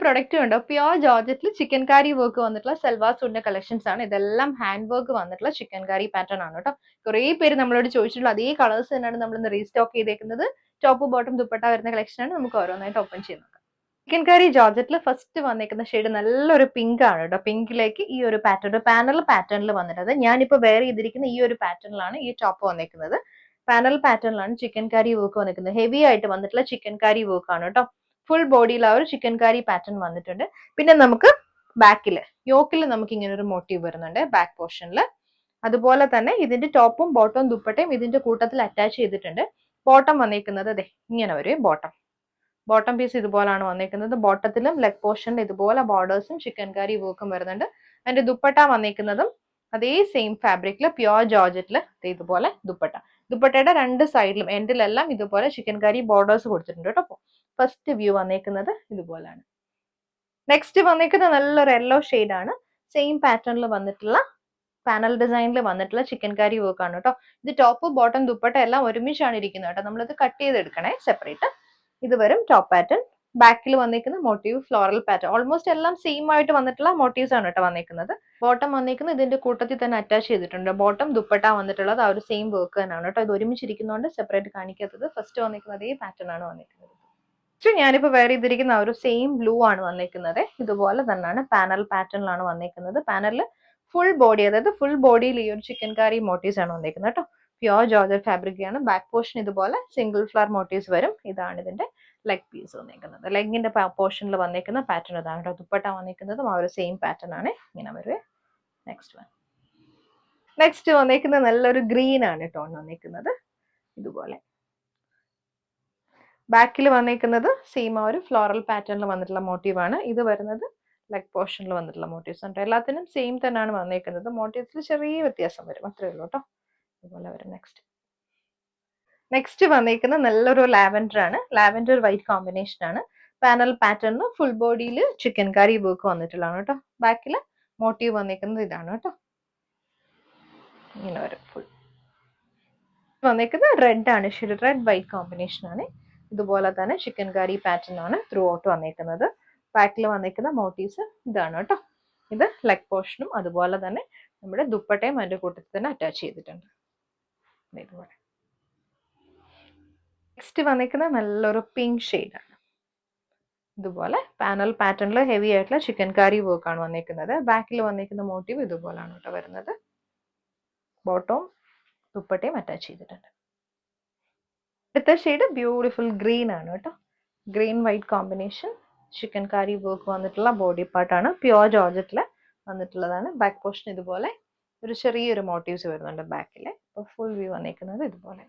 Product ഉണ്ടോ pure ജോർജറ്റിൽ chicken കാരി work വന്നിട്ടുള്ള salwar സൂട്ടിന്റെ collections ആണ്. ഇതെല്ലാം ഹാൻഡ് വർക്ക് വന്നിട്ടുള്ള ചിക്കൻ കാരി പാറ്റേൺ ആണ് കേട്ടോ. കുറെ പേര് നമ്മളോട് ചോദിച്ചിട്ടുള്ള അതേ കളേഴ്സ് തന്നെയാണ് നമ്മൾ ഇന്ന് റീസ്റ്റോക്ക് ചെയ്തേക്കുന്നത്. ടോപ്പ് ബോട്ടം ദുപ്പട്ട വരുന്ന കളക്ഷൻ ആണ്. നമുക്ക് ഓരോന്നായിട്ട് ഓപ്പൺ ചെയ്ത് നോക്കാം. ചിക്കൻ കറി ജോർജറ്റിൽ ഫസ്റ്റ് വന്നിരിക്കുന്ന ഷെയ്ഡ് നല്ലൊരു പിങ്ക് ആണ് കേട്ടോ. പിങ്കിലേക്ക് ഈ ഒരു പാറ്റേൺ പാനൽ പാറ്റേണിൽ വന്നിട്ടത് ഞാനിപ്പോ വെയർ ചെയ്തിരിക്കുന്ന ഈ ഒരു പാറ്റേണിലാണ് ഈ ടോപ്പ് വന്നിരിക്കുന്നത്. പാനൽ പാറ്റേണിലാണ് ചിക്കൻ കറി വർക്ക് വന്നിരിക്കുന്നത്. ഹെവി ആയിട്ട് വന്നിട്ടുള്ള ചിക്കൻ കറി വർക്ക് ആണ് കേട്ടോ. ഫുൾ ബോഡിയിൽ ആ ഒരു ചിക്കൻ കറി പാറ്റേൺ വന്നിട്ടുണ്ട്. പിന്നെ നമുക്ക് ബാക്കിൽ യോക്കിൽ നമുക്ക് ഇങ്ങനെ ഒരു മോട്ടീവ് വരുന്നുണ്ട് ബാക്ക് പോർഷനിൽ. അതുപോലെ തന്നെ ഇതിന്റെ ടോപ്പും ബോട്ടവും ദുപ്പട്ടയും ഇതിന്റെ കൂട്ടത്തിൽ അറ്റാച്ച് ചെയ്തിട്ടുണ്ട്. ബോട്ടം വന്നിരിക്കുന്നത് അതെ ഇങ്ങനെ ഒരു ബോട്ടം പീസ് ഇതുപോലാണ് വന്നിരിക്കുന്നത്. ബോട്ടത്തിലും ലെഗ് പോർഷനിലും ഇതുപോലെ ബോർഡേഴ്സും ചിക്കൻ കറി വർക്കും വരുന്നുണ്ട്. അതിന്റെ ദുപ്പട്ട വന്നിരിക്കുന്നതും അതേ സെയിം ഫാബ്രിക്കില് പ്യുവർ ജോർജറ്റില് ഇതുപോലെ ദുപ്പട്ടയുടെ രണ്ട് സൈഡിലും എൻഡിലെല്ലാം ഇതുപോലെ ചിക്കൻ കറി ബോർഡേഴ്സ് കൊടുത്തിട്ടുണ്ട് കേട്ടോ. ഫസ്റ്റ് വ്യൂ വന്നേക്കുന്നത് ഇതുപോലാണ്. നെക്സ്റ്റ് വന്നേക്കുന്നത് നല്ലൊരു യെല്ലോ ഷെയ്ഡ് ആണ്. സെയിം പാറ്റേണിൽ വന്നിട്ടുള്ള പാനൽ ഡിസൈനിൽ വന്നിട്ടുള്ള ചിക്കൻ കറി വർക്ക് ആണ് കേട്ടോ. ഇത് ടോപ്പ് ബോട്ടം ദുപ്പട്ട എല്ലാം ഒരുമിച്ചാണ് ഇരിക്കുന്നത് കേട്ടോ. നമ്മളിത് കട്ട് ചെയ്തെടുക്കണേ സെപ്പറേറ്റ്. ഇത് വരും ടോപ്പ് പാറ്റേൺ. ബാക്കിൽ വന്നിരിക്കുന്ന മോട്ടീവ് ഫ്ലോറൽ പാറ്റേൺ. ഓൾമോസ്റ്റ് എല്ലാം സെയിം ആയിട്ട് വന്നിട്ടുള്ള മോട്ടീവ്സ് ആണ് കേട്ടോ വന്നിരിക്കുന്നത്. ബോട്ടം വന്നിരിക്കുന്നത് ഇതിന്റെ കൂട്ടത്തിൽ തന്നെ അറ്റാച്ച് ചെയ്തിട്ടുണ്ട്. ബോട്ടം ദുപ്പട്ട വന്നിട്ടുള്ളത് ആ ഒരു സെയിം വർക്ക് തന്നെയാണ് കേട്ടോ. ഇത് ഒരുമിച്ചിരിക്കുന്നതുകൊണ്ട് സെപ്പറേറ്റ് കാണിക്കാത്തത്. ഫസ്റ്റ് വന്നിരിക്കുന്നത് അതേ പാറ്റേൺ ആണ് വന്നിരിക്കുന്നത്. ഞാനിപ്പോ വെയർ ചെയ്തിരിക്കുന്ന ആ ഒരു സെയിം ബ്ലൂ ആണ് വന്നിരിക്കുന്നത്. ഇതുപോലെ തന്നെയാണ് പാനൽ പാറ്റേണിലാണ് വന്നിരിക്കുന്നത്. പാനലിൽ ഫുൾ ബോഡി അതായത് ഫുൾ ബോഡിയിൽ ഈ ഒരു ചിക്കൻ കറി മോട്ടീവ്സ് ആണ് വന്നിരിക്കുന്നത് കേട്ടോ. പ്യുവർ ജോർജറ്റ് ഫാബ്രിക് ആണ്. ബാക്ക് പോർഷൻ ഇതുപോലെ സിംഗിൾ ഫ്ലവർ മോട്ടീവ്സ് വരും. ഇതാണ് ഇതിന്റെ ലെഗ് പീസ് വന്നിരിക്കുന്നത്. ലെഗിന്റെ പോർഷനിൽ വന്നിരിക്കുന്ന പാറ്റേൺ ഇതാണ് കേട്ടോ. ദുപ്പട്ട വന്നിരിക്കുന്നതും ആ ഒരു സെയിം പാറ്റേൺ ആണ്. ഇങ്ങനെ വരുവേ. നെക്സ്റ്റ് വന്നിരിക്കുന്നത് നല്ലൊരു ഗ്രീൻ ആണ് ടോൺ വന്നിരിക്കുന്നത്. ഇതുപോലെ ബാക്കിൽ വന്നിരിക്കുന്നത് സെയിം ആ ഒരു ഫ്ലോറൽ പാറ്റേണിൽ വന്നിട്ടുള്ള മോട്ടീവ് ആണ്. ഇത് വരുന്നത് ലെഗ് പോർഷനിൽ വന്നിട്ടുള്ള മോട്ടീവ്സ് ഉണ്ട്. എല്ലാത്തിനും സെയിം തന്നെയാണ് വന്നിരിക്കുന്നത്. മോട്ടീവ്സിൽ ചെറിയ വ്യത്യാസം വരും, അത്രേ ഉള്ളൂ കേട്ടോ. ഇതുപോലെ വരും. നെക്സ്റ്റ് വന്നിരിക്കുന്നത് നല്ലൊരു ലാവൻഡർ ആണ്. ലാവൻഡർ വൈറ്റ് കോമ്പിനേഷൻ ആണ്. പാനൽ പാറ്റേണിന് ഫുൾ ബോഡിയിൽ ചിക്കൻ കറി വർക്ക് വന്നിട്ടുള്ളതാണ് കേട്ടോ. ബാക്കിൽ മോട്ടീവ് വന്നിരിക്കുന്നത് ഇതാണ് കേട്ടോ. ഇങ്ങനെ വരും. ഫുൾ വന്നിരിക്കുന്നത് റെഡ് ആണ്. റെഡ് വൈറ്റ് കോമ്പിനേഷൻ ആണ്. ഇതുപോലെ തന്നെ ചിക്കൻ കറി പാറ്റേൺ ആണ് ത്രൂ ഔട്ട് വന്നിരിക്കുന്നത്. ബാക്കിൽ വന്നിരിക്കുന്ന മോട്ടീവ്സ് ഇതാണ് കേട്ടോ. ഇത് ലെഗ് പോർഷനും അതുപോലെ തന്നെ നമ്മുടെ ദുപ്പട്ടയും അതിന്റെ കൂട്ടത്തിൽ തന്നെ അറ്റാച്ച് ചെയ്തിട്ടുണ്ട്. ഇതുപോലെ നെക്സ്റ്റ് വന്നിരിക്കുന്നത് നല്ലൊരു പിങ്ക് ഷെയ്ഡ് ആണ്. ഇതുപോലെ പാനൽ പാറ്റേണിൽ ഹെവി ആയിട്ടുള്ള ചിക്കൻ കറി വർക്ക് ആണ് വന്നിരിക്കുന്നത്. ബാക്കിൽ വന്നിരിക്കുന്ന മോട്ടീവ് ഇതുപോലാണ് കേട്ടോ വരുന്നത്. ബോട്ടവും ദുപ്പട്ടയും അറ്റാച്ച് ചെയ്തിട്ടുണ്ട്. അടുത്ത ഷെയ്ഡ് ബ്യൂട്ടിഫുൾ ഗ്രീൻ ആണ് കേട്ടോ. ഗ്രീൻ വൈറ്റ് കോമ്പിനേഷൻ ചിക്കൻ കറി വർക്ക് വന്നിട്ടുള്ള ബോഡി പാർട്ടാണ്. പ്യുവർ ജോർജറ്റിൽ വന്നിട്ടുള്ളതാണ്. ബാക്ക് പോർഷൻ ഇതുപോലെ ഒരു ചെറിയൊരു മോട്ടീവ്സ് വരുന്നുണ്ട് ബാക്കിൽ. അപ്പോൾ ഫുൾ വ്യൂ വന്നിരിക്കുന്നത് ഇതുപോലെ.